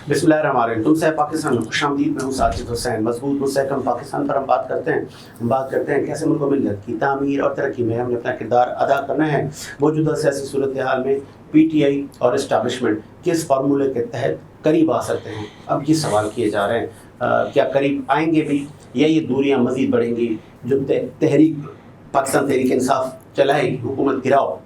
बिस्मिल्लाहिर्रहमानिर्रहीम। तुमसे पाकिस्तान में खुशामदीद। मैं हूँ साजिद हुसैन। मजबूत मुस्तहकम पाकिस्तान पर हम बात करते हैं कैसे मुल्क मिल्लत की तामीर और तरक्की में हमने अपना किरदार अदा करना है। मौजूदा सियासी सूरत हाल में PTI और इस्टेब्लिशमेंट किस फार्मूले के तहत करीब आ सकते हैं, अब ये सवाल किए जा रहे हैं। क्या करीब आएंगे भी या ये दूरियाँ मज़ीद बढ़ेंगी? जो तहरीक पाकिस्तान तहरीक इंसाफ चलाएगी हुकूमत गिराओ,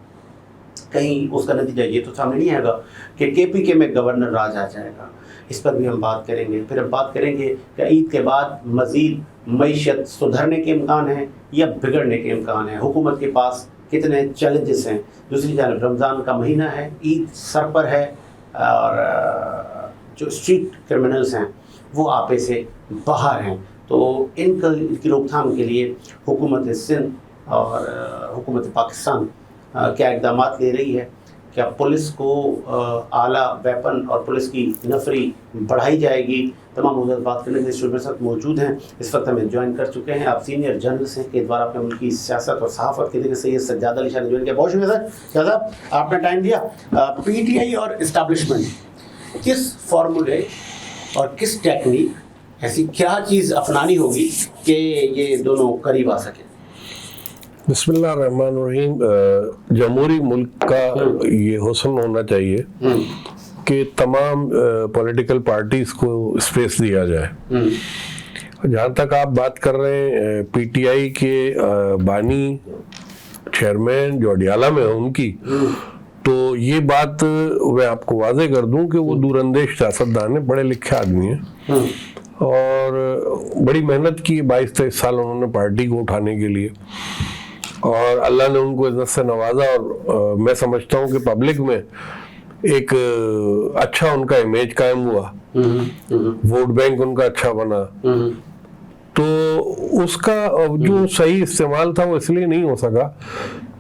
कहीं उसका नतीजा ये तो सामने नहीं आएगा कि KPK में गवर्नर राज आ जाएगा? इस पर भी हम बात करेंगे। फिर हम बात करेंगे कि ईद के बाद मज़ीद मईशत सुधरने के इम्कान हैं या बिगड़ने के इम्कान हैं, हुकूमत के पास कितने चैलेंजेस हैं। दूसरी जानब रमज़ान का महीना है, ईद सर पर है और जो स्ट्रीट क्रिमिनल्स हैं वो आपे से बाहर हैं। तो इनकी रोकथाम के लिए हुकूमत सिंध और हुकूमत पाकिस्तान क्या इक़दाम ले रही है? क्या पुलिस को आला वेपन और पुलिस की नफरी बढ़ाई जाएगी? तमाम मुद्दों पर बात करने के लिए स्टूडियो में साथ मौजूद हैं। इस वक्त हमें ज्वाइन कर चुके हैं आप सीनियर जर्नलिस्ट हैं के द्वारा अपने मुल्क की सियासत और सहाफ़त के लिए सैयद सज्जाद अली शाह ने ज्वाइन किया। बहुत शुक्रिया सर साहब, आपने टाइम दिया। PTI और इस्टेब्लिशमेंट किस फार्मूले और किस टेक्निक, ऐसी क्या चीज़ अपनानी होगी कि ये दोनों करीब आ सकें? बिस्मिल्लाहिर्रहमानिर्रहीम। जमहूरी मुल्क का ये हुस्न होना चाहिए कि तमाम पॉलिटिकल पार्टीज़ को स्पेस दिया जाए। जहाँ तक आप बात कर रहे हैं PTI के बानी चेयरमैन जो अडियाला में है उनकी, तो ये बात मैं आपको वाजे कर दूं कि वो दूरंदेश सियासतदान है, पढ़े लिखे आदमी हैं और बड़ी मेहनत की 22-23 साल उन्होंने पार्टी को उठाने के लिए, और अल्लाह ने उनको इज्जत से नवाजा। और मैं समझता हूँ कि पब्लिक में एक अच्छा उनका इमेज कायम हुआ, वोट बैंक उनका अच्छा बना। तो उसका जो सही इस्तेमाल था वो इसलिए नहीं हो सका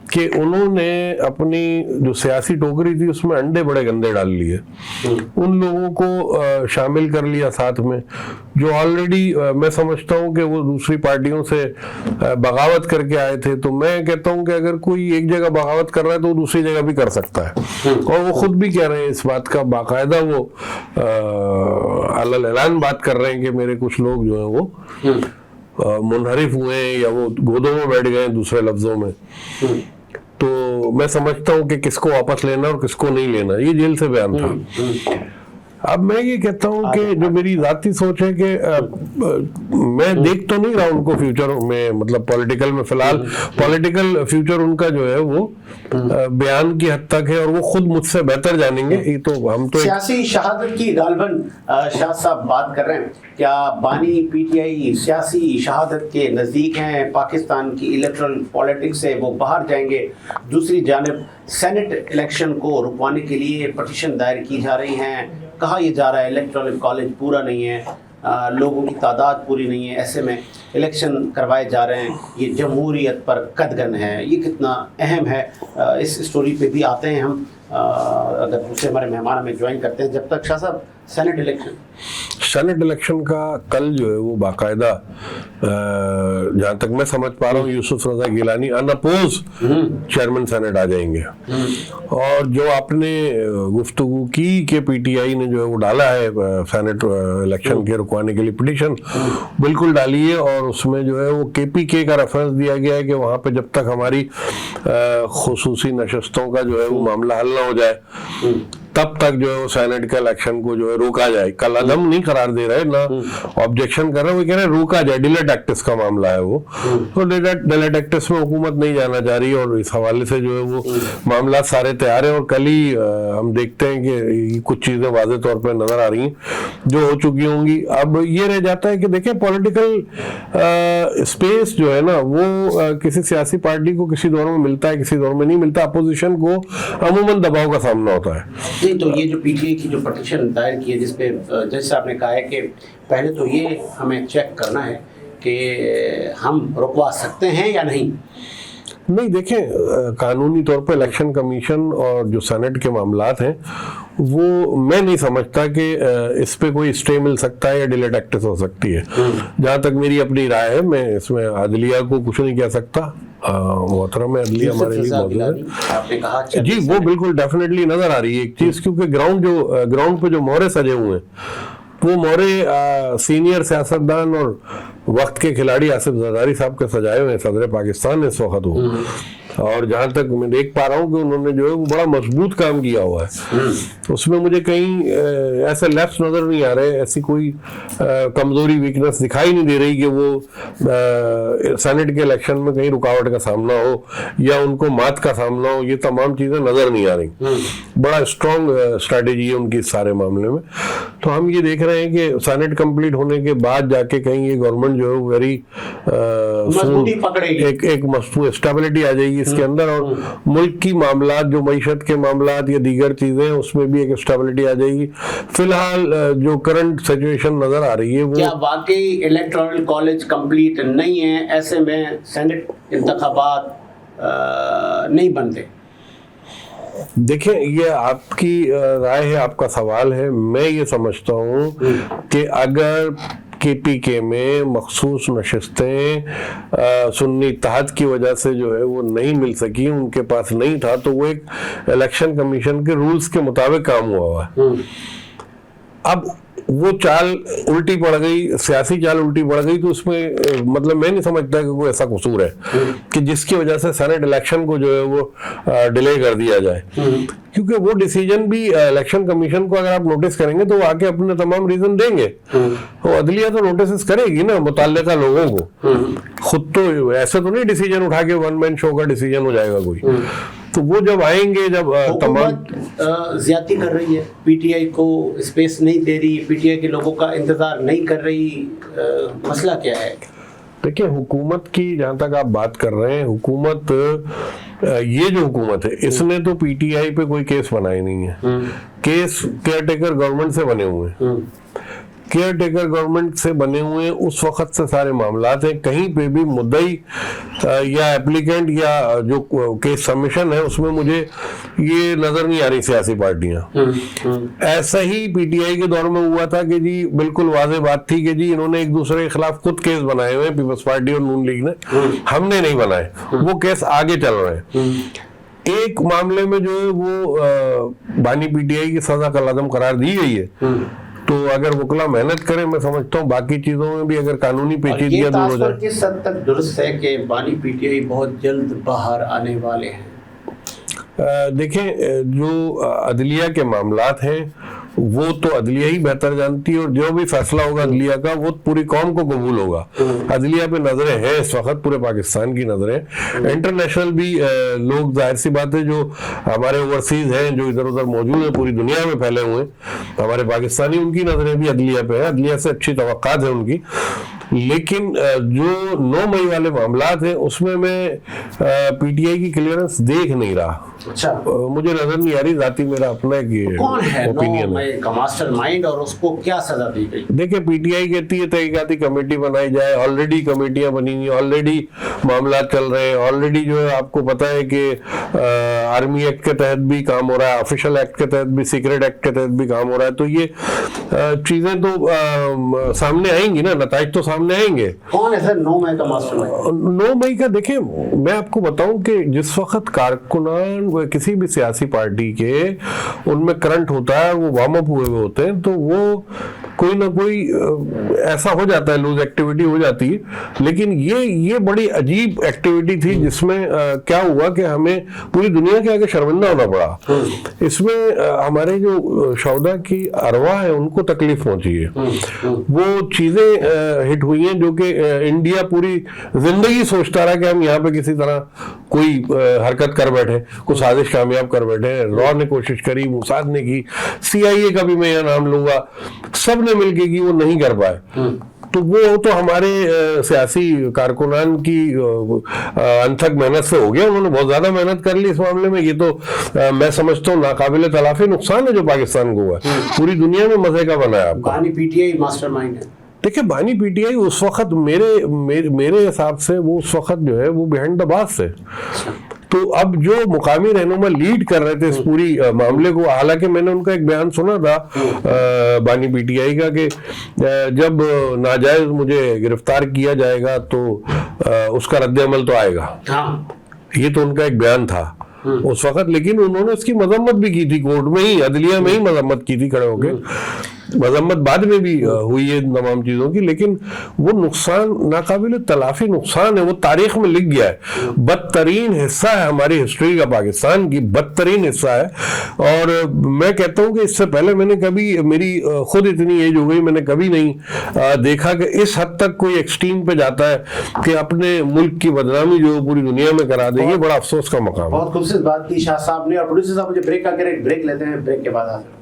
कि उन्होंने अपनी जो सियासी टोकरी थी उसमें अंडे बड़े गंदे डाल लिए, उन लोगों को शामिल कर लिया साथ में जो ऑलरेडी मैं समझता हूं कि वो दूसरी पार्टियों से बगावत करके आए थे। तो मैं कहता हूं कि अगर कोई एक जगह बगावत कर रहा है तो वो दूसरी जगह भी कर सकता है, और वो खुद भी कह रहे हैं इस बात का, बाकायदा वो अल्लाह बात कर रहे हैं कि मेरे कुछ लोग जो हैं वो मुनहरिफ हुए हैं या वो गोदों में बैठ गए हैं, दूसरे लफ्जों में। तो मैं समझता हूं कि किसको वापस लेना और किसको नहीं लेना, ये जेल से बयान था। अब मैं ये कहता हूं कि जो मेरी जाती सोच है कि मैं देख तो नहीं रहा उनको फ्यूचर में, मतलब पॉलिटिकल में फिलहाल पॉलिटिकल फ्यूचर उनका जो है वो बयान की हद तक है और वो खुद मुझसे बेहतर जानेंगे। ये तो हम तो सियासी शहादत की गालबन शाह साहब बात कर रहे हैं, क्या बानी PTI सियासी शहादत के नज़दीक हैं? पाकिस्तान की इलेक्ट्रल पॉलिटिक्स से वो बाहर जाएंगे? दूसरी जानब सेनेट इलेक्शन को रुकवाने के लिए पटिशन दायर की जा रही हैं, कहा यह जा रहा है इलेक्ट्रल कॉलेज पूरा नहीं है, लोगों की तादाद पूरी नहीं है, ऐसे में इलेक्शन करवाए जा रहे हैं, ये जमहूरियत पर कदगन है, ये कितना अहम है? इस स्टोरी पे भी आते हैं हम, अगर दूसरे हमारे मेहमान हमें ज्वाइन करते हैं। जब तक शाह साहब सेनेट इलेक्शन का कल जो है वो बाकायदा जहाँ तक मैं समझ पा रहा हूँ यूसुफ रजा गिलानी अनअपोज चेयरमैन सेनेट आ जाएंगे। और जो आपने गुफ्तगू की कि PTI ने जो है वो डाला है सेनेट इलेक्शन के रुकवाने के लिए पिटीशन, बिल्कुल डाली है, और उसमें जो है वो KPK का रेफरेंस दिया गया है कि वहाँ पे जब तक हमारी खुसूसी नशस्तों का जो है वो मामला हल ना हो जाए तब तक जो है वो सेनेट के इलेक्शन को जो है रोका जाए। कल अदम नहीं करार दे रहे ना ऑब्जेक्शन कर रहे, वो कह रहे रोका जाए, डिले टैक्टिस का मामला है वो। तो डिले टैक्टिस में हुकूमत नहीं जाना चाह रही और इस हवाले से जो है वो मामला सारे तैयार हैं। और कल ही हम देखते हैं कि कुछ चीजें वाज़े तौर पर नजर आ रही हैं जो हो चुकी होंगी। अब ये रह जाता है कि देखें पॉलिटिकल स्पेस जो है ना वो किसी सियासी पार्टी को किसी दौर में मिलता है, किसी दौर में नहीं मिलता। अपोजिशन को अमूमन दबाव का सामना होता है। नहीं, तो ये जो PTI की जो पटिशन दायर की है जिसपे जज साहब ने कहा है कि पहले तो ये हमें चेक करना है कि हम रुकवा सकते हैं या नहीं। नहीं, देखें कानूनी तौर पर इलेक्शन कमीशन और जो सेनेट के मामलात हैं वो मैं नहीं समझता कि इस पे कोई स्टे मिल सकता है या डिले टैक्टिस हो सकती है। जहाँ तक मेरी अपनी राय है, मैं इसमें आदलिया को कुछ नहीं कह सकता मोहतरम अदलिया हमारे लिए मौजूद है। आपने कहा जी, वो बिल्कुल डेफिनेटली नजर आ रही है एक चीज, क्योंकि ग्राउंड पे जो मोहरे सजे हुए हैं वो मोहरे सीनियर सियासतदान और वक्त के खिलाड़ी आसिफ जरदारी साहब के सजाए हुए हैं सदर पाकिस्तान ने इस वक्त वो। और जहां तक मैं देख पा रहा हूँ कि उन्होंने जो है वो बड़ा मजबूत काम किया हुआ है। उसमें मुझे कहीं ऐसे लैप्स नजर नहीं आ रहे, ऐसी कोई कमजोरी वीकनेस दिखाई नहीं दे रही कि वो सेनेट के इलेक्शन में कहीं रुकावट का सामना हो या उनको मात का सामना हो। ये तमाम चीजें नजर नहीं आ रही। बड़ा स्ट्रॉन्ग स्ट्रैटेजी है उनकी इस सारे मामले में। तो हम ये देख रहे हैं कि सेनेट कंप्लीट होने के बाद जाके कहीं ये गवर्नमेंट जो है वो वेरी मजबूती पकड़ेगी, एक मजबूत स्टेबिलिटी आ जाएगी इसके अंदर, और मुल्क की मामलात जो मईशत के मामलात या दीगर चीजें उसमें भी एक स्टेबिलिटी आ जाएगी। फिलहाल जो करंट सिचुएशन नजर आ रही है वो, क्या वाकई इलेक्टोरल कॉलेज कंप्लीट नहीं है, ऐसे में सेनेट इंतखाबात नहीं बनते? देखें, ये आपकी राय है, आपका सवाल है। मैं ये समझता हूँ कि अगर KPK में मखसूस नशिस्तें सुन्नी इत्तेहाद की वजह से जो है वो नहीं मिल सकी, उनके पास नहीं था, तो वो एक इलेक्शन कमीशन के रूल्स के मुताबिक काम हुआ है। अब वो चाल उल्टी पड़ गई, सियासी चाल उल्टी पड़ गई, तो उसमें मतलब मैं नहीं समझता कि कोई ऐसा कसूर है कि जिसकी वजह से सेनेट इलेक्शन को जो है वो डिले कर दिया जाए। क्योंकि वो डिसीजन भी इलेक्शन कमीशन को अगर आप नोटिस करेंगे तो वो आके अपने तमाम रीजन देंगे। तो अदलिया तो नोटिस करेगी ना मुतल्लिका लोगों को, खुद तो ऐसे तो नहीं डिसीजन उठा के वन मैन शो का डिसीजन हो जाएगा कोई। तो वो जब आएंगे, जब तमाम ज्यादती कर रही है, PTI को स्पेस नहीं दे रही, PTI के लोगों का इंतजार नहीं कर रही, मसला क्या है? देखिए, हुकूमत की जहां तक आप बात कर रहे हैं, हुकूमत ये जो हुकूमत है इसने तो PTI पे कोई केस बनाए नहीं है। केस केयर टेकर गवर्नमेंट से बने हुए हैं, केयर टेकर गवर्नमेंट से बने हुए उस वक्त से सारे मामलात हैं। कहीं पे भी मुद्दई या एप्लीकेंट या जो केस सबमिशन है उसमें मुझे ये नजर नहीं आ रही सियासी पार्टियां। ऐसा ही PTI के दौर में हुआ था कि जी बिल्कुल वाज़ेह बात थी कि जी इन्होंने एक दूसरे के खिलाफ खुद केस बनाए हुए, पीपल्स पार्टी और नून लीग ने, हमने नहीं बनाए। वो केस आगे चल रहे हैं। एक मामले में जो है वो बानी PTI की सजा कल-अदम करार दी गई है। तो अगर वकला मेहनत करें, मैं समझता हूँ बाकी चीजों में भी अगर कानूनी पेचीदगियां दूर हो जाए। किस हद तक दुरुस्त है कि बानी PTI बहुत जल्द बाहर आने वाले हैं? देखें, जो अदलिया के मामलात हैं वो तो अदलिया ही बेहतर जानती है, और जो भी फैसला होगा अदलिया का वो पूरी कौम को कबूल होगा। अदलिया पे नजरें हैं इस वक्त, पूरे पाकिस्तान की नजरें, इंटरनेशनल भी लोग, जाहिर सी बात है, जो हमारे ओवरसीज हैं, जो इधर उधर मौजूद है, पूरी दुनिया में फैले हुए हैं हमारे पाकिस्तानी, उनकी नजरें भी अदलिया पे है। अदलिया से अच्छी तवक्कात है उनकी। लेकिन जो 9 मई वाले मामलात हैं उसमें मैं PTI की क्लियरेंस देख नहीं रहा। अच्छा, मुझे नजर नहीं आ रही, जाती मेरा अपना कौन है ओपिनियन है का मास्टरमाइंड और उसको क्या सजा दी गई? देखिए, PTI कहती है तहकीकाती कमेटी बनाई जाए, ऑलरेडी कमेटियां बनी हुई, ऑलरेडी मामला चल रहे हैं, ऑलरेडी जो है आपको पता है कि आर्मी एक्ट के तहत भी काम हो रहा है, ऑफिशियल एक्ट के तहत भी, सीक्रेट एक्ट के तहत भी काम हो रहा है। तो ये चीजें तो सामने आएंगी ना, नताइज तो सामने आएंगे। कौन है सर 9 मई का मास्टरमाइंड? 9 मई का देखिए, मैं आपको बताऊं कि जिस वक्त कारकुनान किसी भी सियासी पार्टी के उनमें करंट होता है, वो वार्म अप हुए होते हैं, तो वो कोई ना कोई ऐसा हो जाता है, लूज एक्टिविटी हो जाती है। लेकिन ये बड़ी अजीब एक्टिविटी थी जिसमें क्या हुआ कि हमें पूरी दुनिया के आगे शर्मिंदा होना पड़ा। इसमें हमारे जो शौदा की अरवा है उनको तकलीफ पहुंची है। वो चीजें हिट हुई हैं जो कि इंडिया पूरी जिंदगी सोचता रहा कि हम यहाँ पे किसी तरह कोई हरकत कर बैठे, कोई साजिश कामयाब कर बैठे। रॉ ने कोशिश करी, मोसाद ने की, CIA का भी मैं यह नाम लूंगा, सब ने मिलकर की, वो नहीं कर पाए। तो वो तो हमारे सियासी कारकुनान की अनथक मेहनत से हो गया, उन्होंने बहुत ज्यादा मेहनत कर ली इस मामले में। ये तो मैं समझता हूँ नाकाबिले तलाफी नुकसान है जो पाकिस्तान को हुआ, पूरी दुनिया में मजे का बनाया। बानी PTI मास्टरमाइंड है। देखिए, बानी PTI उस वक्त मेरे हिसाब से वो उस वक्त जो है वो बिहाइंड द बास है। तो अब जो मुकामी रहनुमा लीड कर रहे थे इस पूरी मामले को, हालांकि मैंने उनका एक बयान सुना था बानी पीटीआई का कि जब नाजायज मुझे गिरफ्तार किया जाएगा तो उसका रद्द-ए-अमल तो आएगा। हाँ। ये तो उनका एक बयान था उस वक्त, लेकिन उन्होंने इसकी मजम्मत भी की थी, कोर्ट में ही, अदलिया में ही मजम्मत की थी खड़े होके। मजम्मत बाद में भी हुई है तमाम चीजों की, लेकिन वो नुकसान नाकाबिल तलाफी नुकसान है, वो तारीख में लिख गया है। बदतरीन हिस्सा है हमारी हिस्ट्री का, पाकिस्तान की बदतरीन हिस्सा है। और मैं कहता हूँ कि इससे पहले मैंने कभी, मेरी खुद इतनी एज हो गई, मैंने कभी नहीं देखा कि इस हद तक कोई एक्सट्रीम पे जाता है कि अपने मुल्क की बदनामी जो पूरी दुनिया में करा दे। ये बड़ा अफसोस का मकाम है। बहुत खूबसूरत बात की शाह साहब ने। और प्रोड्यूसर साहब मुझे ब्रेक का करें, ब्रेक लेते हैं, ब्रेक के बाद हाजिर होते हैं।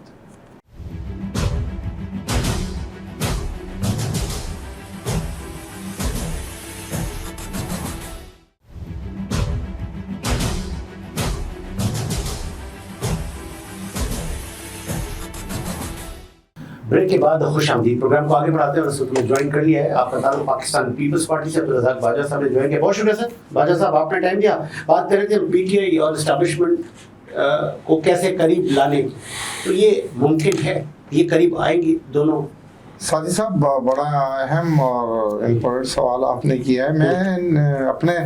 ब्रेक के बाद खुशामदीद। प्रोग्राम को आगे बढ़ाते हैं और इस वक्त ज्वाइन कर लिया है आपका ताल्लुक पाकिस्तान पीपल्स पार्टी से अब्दुल रज़ाक बाजा साहब ने ज्वाइन किया। बहुत शुक्रिया सर, बाजा साहब आपने टाइम दिया। बात कर रहे थे पीटीआई और एस्टैब्लिशमेंट को कैसे करीब लाने की, तो ये मुमकिन है, ये करीब आएंगी दोनों? साजिद साहब, बड़ा अहम और इम्पोर्टेंट सवाल आपने किया है। मैं अपने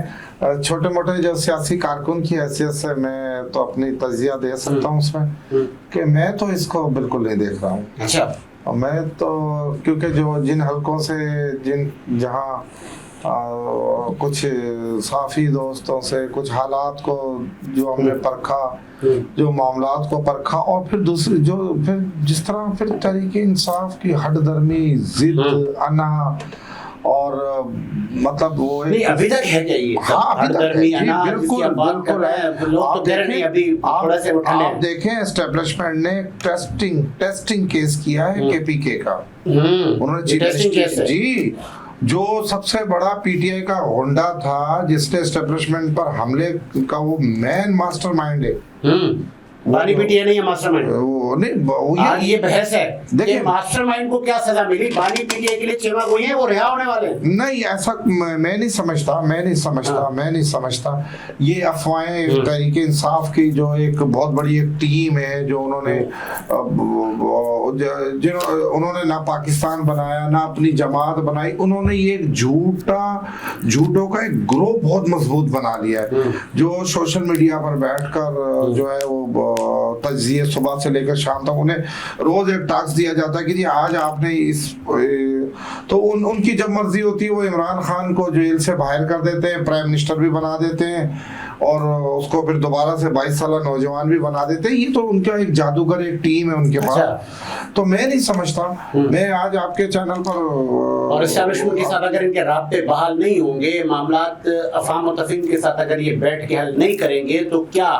छोटे मोटे जो सियासी कारकुन की हैसियत से मैं तो अपनी तजिया दे सकता हूँ उसमें कि मैं तो इसको बिल्कुल नहीं देख रहा हूँ। अच्छा। और मैं तो, क्योंकि जो जिन हलकों से जहाँ कुछ साफी दोस्तों से कुछ हालात को जो हमने परखा, जो मामलात को परखा, और फिर दूसरी जो फिर जिस तरह फिर तरीके इंसाफ की हठधर्मी, जिद, अना और मतलब वो नहीं, अभी तक है क्या ये? हाँ, अभी तक है। बिल्कुल लोग तो कह रहे हैं अभी थोड़ा से उठा ले। आप देखें, एस्टेब्लिशमेंट ने टेस्टिंग केस किया है केपीके का। उन्होंने जी, जो सबसे बड़ा पीटीआई का होंडा था जिसने एस्टेब्लिशमेंट पर हमले का वो मैन मास्टरमाइंड है। बानी पीटीआई नहीं है मास्टरमाइंड। वो नहीं, ये बहस है। देखिए, मास्टरमाइंड को क्या सजा मिली? बानी पीटीआई के लिए चेमा गोई है, वो रिहा होने वाले नहीं, ऐसा मैं नहीं समझता। ये अफवाहें तहरीक इंसाफ की जो एक बहुत बड़ी एक टीम है, जो उन्होंने ना पाकिस्तान बनाया ना अपनी जमात बनाई, उन्होंने ये झूठों का एक ग्रोह बहुत मजबूत बना लिया है, जो सोशल मीडिया पर बैठकर जो है वो तज्जिए सुबह से लेकर शाम तक उन्हें रोज एक टास्क दिया जाता है कि जी आज आपने इस, तो उनकी जब मर्जी होती है वो इमरान खान को जेल से बाहर कर देते हैं, प्राइम मिनिस्टर भी बना देते हैं, और उसको फिर दोबारा से 22 साल नौजवान भी बना देते हैं। ये तो उनका एक जादूगर एक टीम है उनके पास। तो मैं नहीं समझता, मैं आज आपके चैनल पर और एस्टैब्लिशमेंट के साथ अगर इनके राब्ते बहाल नहीं होंगे, मामलात अफाम और तफहीम के साथ अगर ये बैठ के हल नहीं करेंगे, तो क्या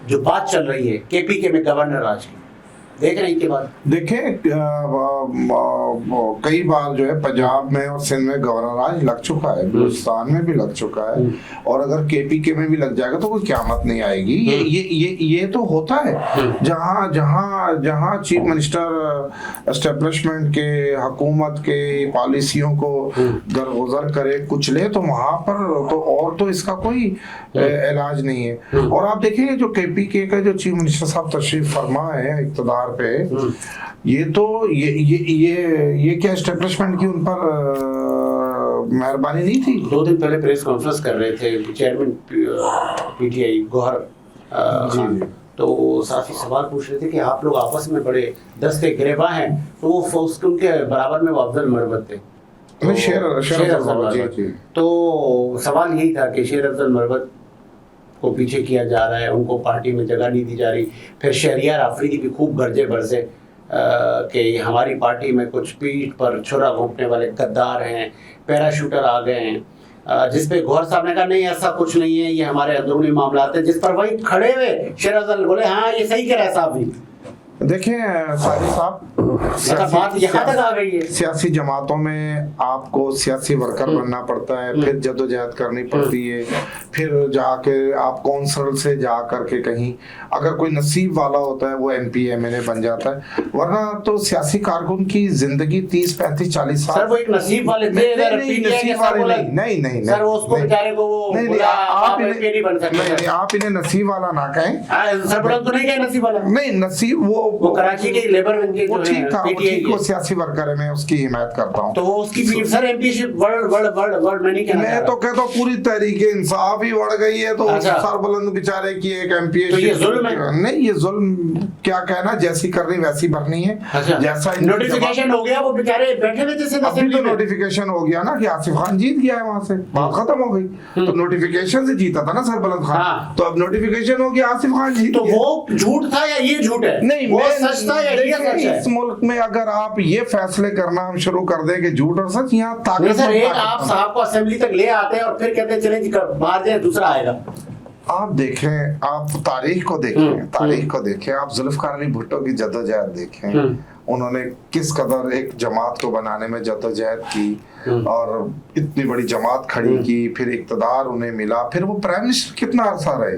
जो बात चल रही है केपीके में गवर्नर राज की, देख रहे हैं के बाद? देखें, कई बार जो है पंजाब में और सिंध में गवर्नर राज लग चुका है, बलूचिस्तान में भी लग चुका है, और अगर केपीके में भी लग जाएगा तो कोई क़यामत नहीं आएगी। ये तो होता है। जहां चीफ मिनिस्टर एस्टेब्लिशमेंट के, हुकूमत के पॉलिसियों को दरगुजर करे, कुचले, तो वहां पर तो इसका कोई इलाज नहीं है। और आप देखेंगे जो केपीके का जो चीफ मिनिस्टर साहब तशरीफ फरमा है इक़्तिदार पे, ये तो ये क्या एस्टेब्लिशमेंट की उन पर मेहरबानी नहीं थी? 2 दिन पहले प्रेस कॉन्फ्रेंस कर रहे थे चेयरमैन पीटीआई गौहर खान, तो साथी सवाल पूछ रहे थे कि आप लोग आपस में बड़े दस्ते गिरेबा हैं, तो वो उनके बराबर में वो अफजल मरवत थे, शेर अफजल मरवत। तो सवाल यही था कि शेर अफजल मरवत को पीछे किया जा रहा है, उनको पार्टी में जगह नहीं दी जा रही। फिर शहरियार आफरीदी भी खूब गर्जे बरसे कि हमारी पार्टी में कुछ पीठ पर छुरा घोंपने वाले गद्दार हैं, पैराशूटर आ गए हैं, जिस पे गौहर साहब ने कहा नहीं ऐसा कुछ नहीं है, ये हमारे अंदरूनी मामला हैं, जिस पर वही खड़े हुए शेर अफजल बोले हाँ ये सही कह रहा है साहब भी। देखें साहिब साहब, बात यहाँ तक आ गई है। सियासी जमातों में आपको सियासी वर्कर बनना पड़ता है, फिर जद्दोजहद करनी पड़ती है, फिर जाके आप कौंसल से जा करके कहीं अगर कोई नसीब वाला होता है वो MP MLA बन जाता है, वरना तो सियासी कारकुन की जिंदगी 30 35 40 साल। सर वो एक नसीब वाले थे, अगर नसीब वाले नहीं सर वो उसको बेचारे को वो आप नहीं बन सकते। आप इन्हें नसीब वाला ना कहें। सरबलंद तो नहीं कहे नसीब वाला, नहीं नसीब वो कराची के लेबर विंग के वो ठीक था, वो ठीक, वो सियासी वर्कर है, मैं उसकी हिमायत करता हूँ। तो वो उसकी सर एमपीशिप वर्ल्ड में नहीं कहना, मैं तो कहता हूँ पूरी तहरीके इंसाफ ही बढ़ गई है, तो सरबलंद बेचारे की एक MP तो ये जुल्म है? नहीं, ये जुल्म क्या कहना, जैसी करनी वैसी भरनी है। जैसा नोटिफिकेशन हो गया, वो बेचारे बैठे हुए जैसे अभी तो नोटिफिकेशन हो गया ना कि आसिफ खान जीत गया है, वहां से बात खत्म हो गई। तो नोटिफिकेशन से जीता था ना सरबलंद खान, तो अब नोटिफिकेशन हो गया, आसिफ खान जीत गया। तो वो झूठ था या ये झूठ है? नहीं, वो सच था या ये सच है? इस मुल्क में अगर आप ये फैसले करना हम शुरू कर दें कि झूठ और सच, यहाँ ताकत सर एक आप साहब को असेंबली तक ले आते हैं और फिर कहते हैं चले जी बाहर जाए, दूसरा आएगा। आप देखें, आप तारीख को देखें, आप जुल्फकार अली भुट्टो की जद्दोजहद देखें, उन्होंने किस कदर एक जमात को बनाने में जद्दोजहद की और इतनी बड़ी जमात खड़ी की, फिर इक्तदार उन्हें मिला, फिर वो प्राइम मिनिस्टर कितना अरसा रहे,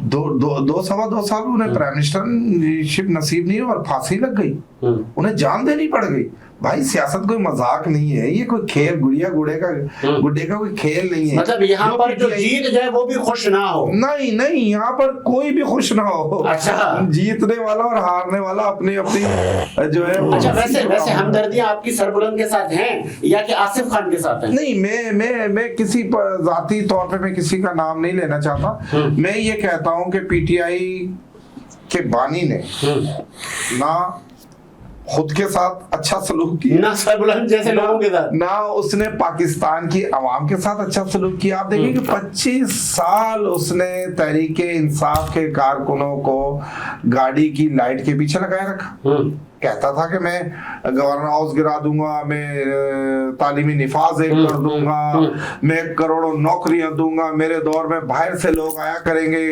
2 साल उन्हें प्राइम मिनिस्टरशिप नसीब नहीं और फांसी लग गई, उन्हें जान देनी पड़ गई। भाई सियासत कोई मजाक नहीं है, ये कोई खेल गुड़िया गुड्डे का कोई खेल नहीं है। मतलब यहाँ पर जो जीत जाए वो भी खुश ना हो? नहीं, यहाँ पर कोई भी खुश ना हो। अच्छा, जीतने वाला और हारने वाला अपनी जो है। अच्छा, वैसे हमदर्दियां आपकी सरबलंद के साथ हैं या कि आसिफ खान के साथ हैं? नहीं, मैं किसी जाती तौर पे मैं किसी का नाम नहीं लेना चाहता। मैं ये कहता हूँ कि PTI के बानी ने ना खुद के साथ अच्छा सलूक किया, ना सरबलंद जैसे लोगों के साथ, ना उसने पाकिस्तान की आवाम के साथ अच्छा सलूक किया। आप देखिए कि 25 साल उसने तहरीके इंसाफ के कारकुनों को गाड़ी की लाइट के पीछे लगाए रखा। कहता था कि मैं गवर्नर हाउस गिरा दूंगा, मैं तालीमी निफाज कर दूंगा, मैं करोड़ों नौकरियां दूंगा, मेरे दौर में बाहर से लोग आया करेंगे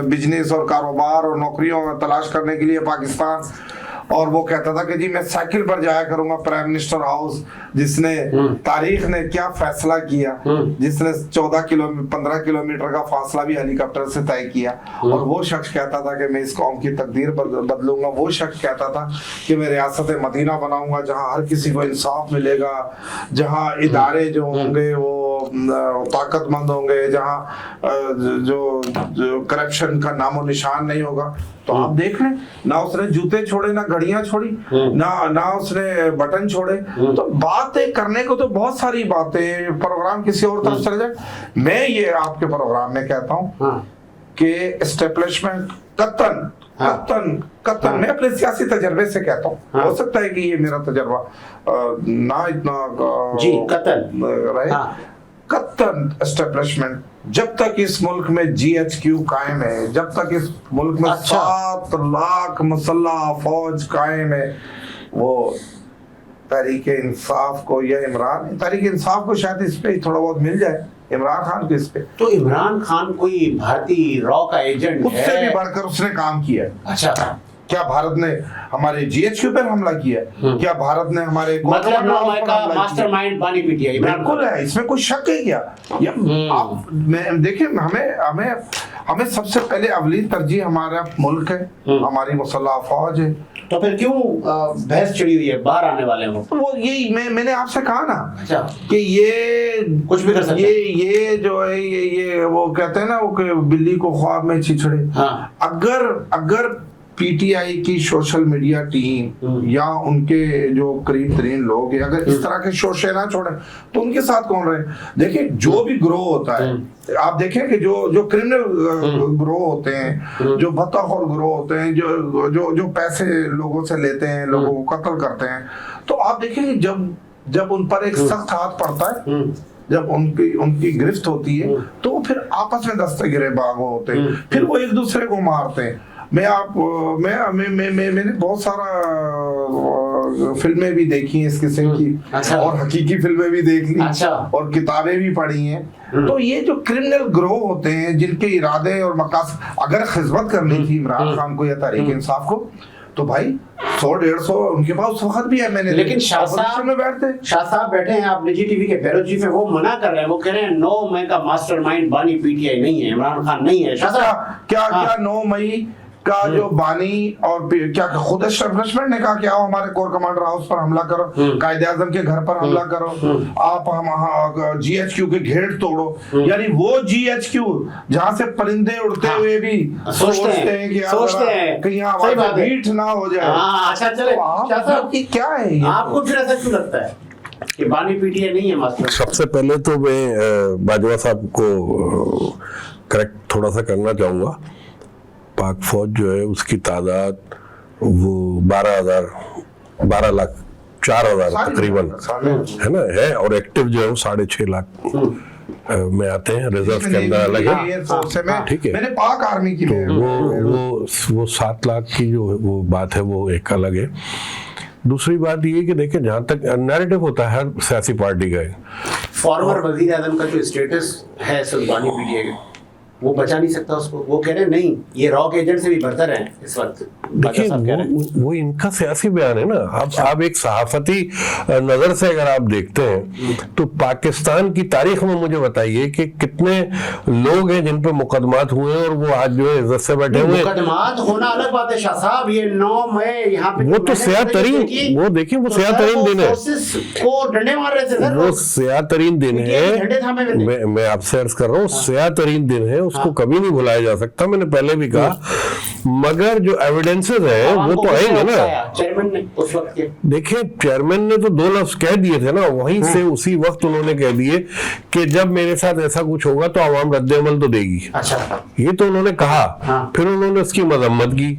बिजनेस और कारोबार और नौकरियों तलाश करने के लिए पाकिस्तान। और वो कहता था कि जी मैं साइकिल पर जाया करूंगा प्राइम मिनिस्टर हाउस, जिसने तारीख ने क्या फैसला किया, जिसने 15 किलोमीटर का फासला भी हेलीकॉप्टर से तय किया। और वो शख्स कहता था कि मैं इस कौम की तकदीर बदलूंगा। वो शख्स कहता था कि मैं रियासत मदीना बनाऊंगा जहां हर किसी को इंसाफ मिलेगा, जहां इदारे जो होंगे वो ताकतमंद होंगे, जहां जो करप्शन का नामो निशान नहीं होगा। तो आप देख लें, ना उसने जूते छोड़े, ना घड़ियां छोड़ी, ना उसने बटन छोड़े। तो बातें करने को तो बहुत सारी बातें, प्रोग्राम किसी और तरफ चले जाए। मैं ये आपके प्रोग्राम में कहता हूँ कि एस्टेब्लिशमेंट कत्तन मैं अपने सियासी तजर्बे से कहता हूँ, हो सकता है कि ये मेरा तजर्बा ना इतना रहे। कत्तन एस्टेब्लिशमेंट जब तक इस मुल्क में GHQ कायम है, जब तक इस मुल्क में 7 लाख मुसल्लह फौज कायम है, वो तहरीके इंसाफ को या इमरान तहरीके इंसाफ को शायद इस पे थोड़ा बहुत मिल जाए, इमरान खान को इस पे। तो इमरान खान कोई भारतीय रॉ का एजेंट है? उससे भी बढ़कर उसने काम किया है। अच्छा, क्या भारत ने हमारे GHQ पर हमला किया? क्या भारत ने हमारे मतलब मास्टरमाइंड बानी PTI? बिल्कुल है, इसमें कोई शक है क्या? आप देखिए, हमें सबसे पहले अवली तरजीह हमारा मुल्क है, हमारी मुसल्लह फौज है। तो फिर क्यों बहस चिड़ी हुई है बाहर आने वाले को? वो यही मैंने आपसे कहा ना। अच्छा, कि ये कुछ भी कर सकते हैं। ये जो है ये वो कहते हैं ना, वो बिल्ली को ख्वाब में छिछड़े। हाँ। अगर PTI की सोशल मीडिया टीम या उनके जो करीब तरीन लोग हैं, अगर इस तरह के शोशे ना छोड़े तो उनके साथ कौन रहे? देखिए, जो भी ग्रोह होता है, आप देखें कि जो क्रिमिनल ग्रोह होते हैं, जो भत्ताखोर ग्रोह होते हैं, जो पैसे लोगों से लेते हैं, लोगों को कत्ल करते हैं, तो आप देखेंगे जब उन पर एक सख्त हाथ पड़ता है, जब उनकी गिरफ्त होती है, तो फिर आपस में दस्ते गिरेबाग होते हैं, फिर वो एक दूसरे को मारते हैं। मैंने बहुत सारा फिल्में भी देखी हैं इस किस्म की, अच्छा। और हकीकी फिल्में भी देख ली, अच्छा। और किताबें भी पढ़ी हैं। तो ये जो क्रिमिनल ग्रोह होते हैं जिनके इरादे और मकासद, अगर खिदमत करनी थी इमरान खान को या तहरीक इंसाफ को, तो भाई 100-150 उनके पास उस वक्त भी है। मैंने लेकिन शाह में बैठते, शाह साहब बैठे हैं, आप निजी टीवी के ब्यूरो चीफ है, वो मना कर रहे हैं, वो कह रहे हैं 9 मई का मास्टरमाइंड बानी पीटीआई नहीं है, इमरान खान नहीं है। शाह साहब क्या 9 मई का जो बानी और क्या खुद एस्टेब्लिशमेंट ने कहा कि आओ हमारे कोर कमांडर हाउस पर हमला करो, कायदे आजम के घर पर हमला करो, आप हम जीएचक्यू के गेट तोड़ो, यानी वो जीएचक्यू जहां से परिंदे उड़ते हुए भी सोचते हैं कि कहीं आवाज बीट ना हो जाए। अच्छा चले, शाह साहब क्या है आपको फिर ऐसा क्यों लगता है कि बानी पीटीआई नहीं है मास्टर? सबसे पहले तो मैं बाजवा साहब को करेक्ट थोड़ा सा करना चाहूँगा। पाक फौज जो है उसकी तादाद वो 12 लाख 4,000 तकरीबन है ना, है, और एक्टिव जो है वो 6.5 लाख में आते हैं, रिजर्व के अंदर अलग है, ठीक है। मैंने पाक आर्मी की वो 7 लाख की जो वो बात है वो एक अलग है। दूसरी बात ये कि देखिए, जहाँ तक नैरेटिव होता है हर सियासी पार्टी का, फॉर्मर वजीर आजम का जो स्टेटस है बानी पीटीआई का, वो बचा नहीं सकता उसको। वो कह रहे हैं नहीं, ये रॉक एजेंट से भी बदतर है इस वक्त। देखिए वो इनका सियासी बयान है ना। अब आप एक सहाफती नजर से अगर आप देखते हैं तो पाकिस्तान की तारीख में मुझे बताइए कि कितने लोग हैं जिन पर मुकदमात हुए और वो आज जो है इज्जत से बैठे हुए। मुकदमात होना अलग बात है शाह साहब, ये 9 मई यहाँ पे वो तो सियातरीन, वो देखिए वो सियातरीन दिन है, को डंडे मार रहे थे, वो सियातरीन दिन है। मैं आपसे अर्ज कर रहा हूँ, सियातरीन दिन है, उसको कभी नहीं भुलाया जा सकता। मैंने पहले भी कहा, मगर जो एविडेंसेस है वो तो आएंगे ना। चेयरमैन ने उस वक्त के, देखिए चेयरमैन ने तो 2 लफ्ज कह दिए थे ना, वहीं से उसी वक्त उन्होंने कह दिए कि जब मेरे साथ ऐसा कुछ होगा तो आवाम रद्द अमल तो देगी। अच्छा, ये तो उन्होंने कहा। फिर उन्होंने उसकी मजम्मत की,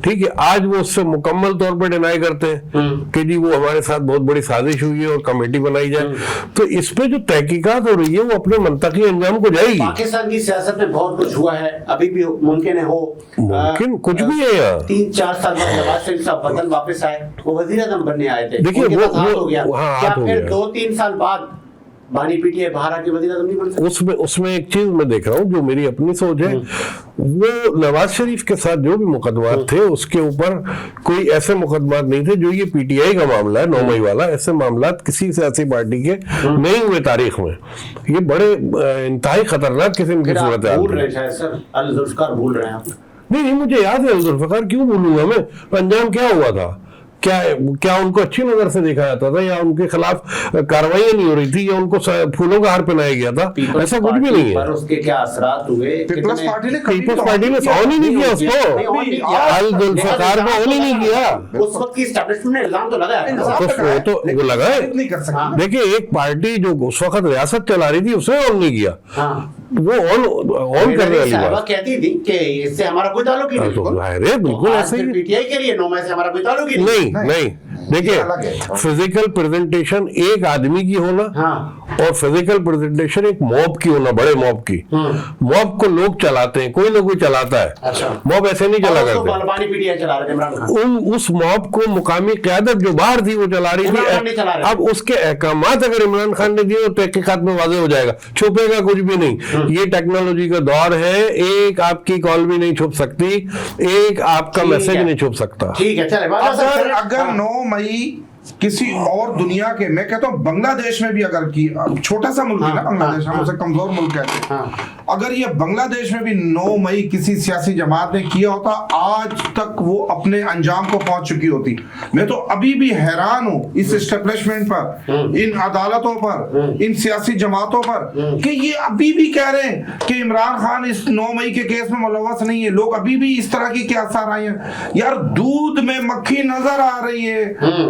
ठीक है। आज वो उससे मुकम्मल तौर पर डिनाई करते हैं कि जी वो हमारे साथ बहुत बड़ी साजिश हुई है और कमेटी बनाई जाए। तो इस पे जो तहकीकात हो रही है वो अपने मंतकी अंजाम को जाएगी। पाकिस्तान की सियासत में बहुत कुछ हुआ है, अभी भी मुमकिन है हो, मुमकिन कुछ भी है यार। 3-4 साल बाद नवाज शरीफ साहब वतन वापस आए, वो वजीर आजम बनने आए थे। देखिए वो हो गया, क्या फिर 2-3 साल बाद बानी पीटीआई बाहर आके वजीर आजम नहीं बन सकते? उसमें एक चीज मैं देख रहा हूँ जो मेरी अपनी सोच है, वो नवाज शरीफ के साथ जो भी मुकदमात थे उसके ऊपर कोई ऐसे मुकदमात नहीं थे जो ये पीटीआई का मामला है 9 मई वाला। ऐसे मामला किसी सियासी पार्टी के नहीं हुए तारीख में। ये बड़े इंतहाई खतरनाक किस्म की सूरत है। भूल रहे हैं सर, अल जुल्फकार भूल रहे हैं आप? नहीं, मुझे याद है। अल जुल्फकार क्यों भूलूंगा मैं? अंजाम क्या हुआ था? क्या उनको अच्छी नजर से देखा जाता था, या उनके खिलाफ कार्रवाई नहीं हो रही थी, या उनको फूलों का हार पहनाया गया था? ऐसा कुछ भी नहीं है। पर उसके क्या असरात हुए? पीपल्स पार्टी ने ऑन ही नहीं किया उसको, अल जुल्फकार को ऑन ही नहीं किया। उस वक्त की एस्टैब्लिशमेंट ने इल्जाम तो लगाया, तो वो लगाए। देखिए एक पार्टी जो उस वक्त रियासत चला रही थी उसने ऑन नहीं किया, वो ऑन करने वाली बात कहती थी कि इससे हमारा कोई ताल्लुक ही नहीं। बिल्कुल ऐसे ही पीटीआई के लिए 9 मई से हमारा कोई ताल्लुक ही नहीं। देखिए फिजिकल प्रेजेंटेशन एक आदमी की होना, और फिजिकल प्रेजेंटेशन एक मॉब की होना, बड़े मॉब की। मॉब को लोग चलाते हैं, कोई ना कोई चलाता है। अच्छा। मॉब ऐसे नहीं चला करते। उस मॉब को मुकामी क़यादत जो बाहर थी वो चला रही थी। अब उसके अहकामात अगर इमरान खान ने दिए तो तहकीकात में वाज़ेह हो जाएगा, छुपेगा कुछ भी नहीं। ये टेक्नोलॉजी का दौर है, एक आपकी कॉल भी नहीं छुप सकती, एक आपका मैसेज नहीं छुप सकता। ठीक है, चले। अगर 9 मई किसी और दुनिया के, मैं कहता हूँ बांग्लादेश में भी अगर की, छोटा सा मुल्क है ना बांग्लादेश, हम उसे कमजोर मुल्क कहते हैं, अगर ये बांग्लादेश में भी 9 मई किसी सियासी जमात ने किया होता, आज तक वो अपने अंजाम को पहुंच चुकी होती। मैं तो अभी भी हैरान हूँ इस एस्टेब्लिशमेंट पर, इन अदालतों पर, इन सियासी जमातों पर, कि ये अभी भी कह रहे हैं कि इमरान खान इस 9 मई के केस में मुलव्वस नहीं है। लोग अभी भी इस तरह की क्या असर आई है यार, दूध में मक्खी नजर आ रही है।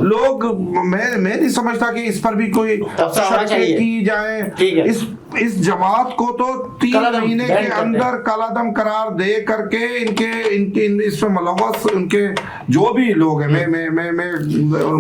लोग, मैं नहीं समझता कि इस पर भी कोई की जाए। इस जमात को तो 3 कालादम महीने बैन के करते अंदर कालादम करार दे करके इनके इसमें मुलव्वस उनके जो भी लोग हैं मैं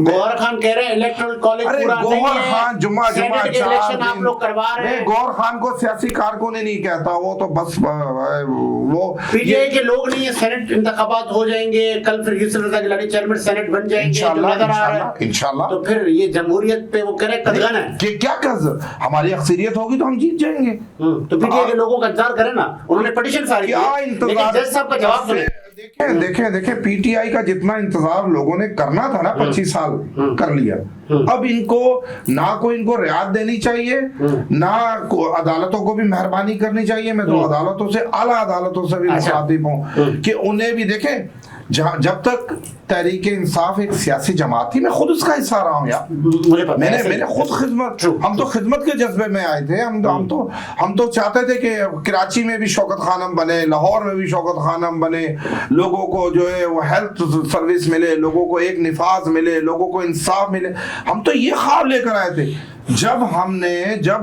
गौहर खान कह रहे हैं इलेक्टोरल कॉलेज अरे पूरा नहीं गौहर है, खान जुम्मा सेनेट के इलेक्शन आप लोग करवा रहे हैं। गौहर खान को सियासी कारकुन ही नहीं कहता, वो तो बस वो पीटीआई के लोग नहीं है, सेनेट इंतखाबात हो जाएंगे कल, फिर यूसुफ रजा गिलानी चेयरमैन सेनेट बन जाएंगे जो नजर आ रहा है। इंशाल्लाह तो फिर ये जमहूरियत पे वो कह रहे कदगन है कि क्या कर हमारी अक्सरियत होगी तो हम जीत जाएंगे। तो पीटीआई के लोगों का इंतजार करें ना, उन्होंने पिटीशन फाइल की, क्या लेकिन इंतजार जज साहब का जवाब सुने। देखें पीटीआई का जितना इंतजार लोगों ने करना था ना 25 साल कर लिया। अब इनको ना कोई इनको रियायत देनी चाहिए, ना अदालतों को भी मेहरबानी करनी चाहिए। मैं तो अदालतों से, आला अदालतों से भी मुखातिब हूँ कि उन्हें भी देखें, जब तक तहरीक इंसाफ एक सियासी जमात थी, मैं खुद उसका हिस्सा रहा हूँ यार, मैंने खुद खिदमत, हम तो खिदमत के जज्बे में आए थे। हम तो चाहते थे कि कराची में भी शौकत खानम बने, लाहौर में भी शौकत खानम बने, लोगों को जो है वो हेल्थ सर्विस मिले, लोगों को एक निफाज मिले, लोगों को इंसाफ मिले। हम तो ये ख्वाब लेकर आए थे। जब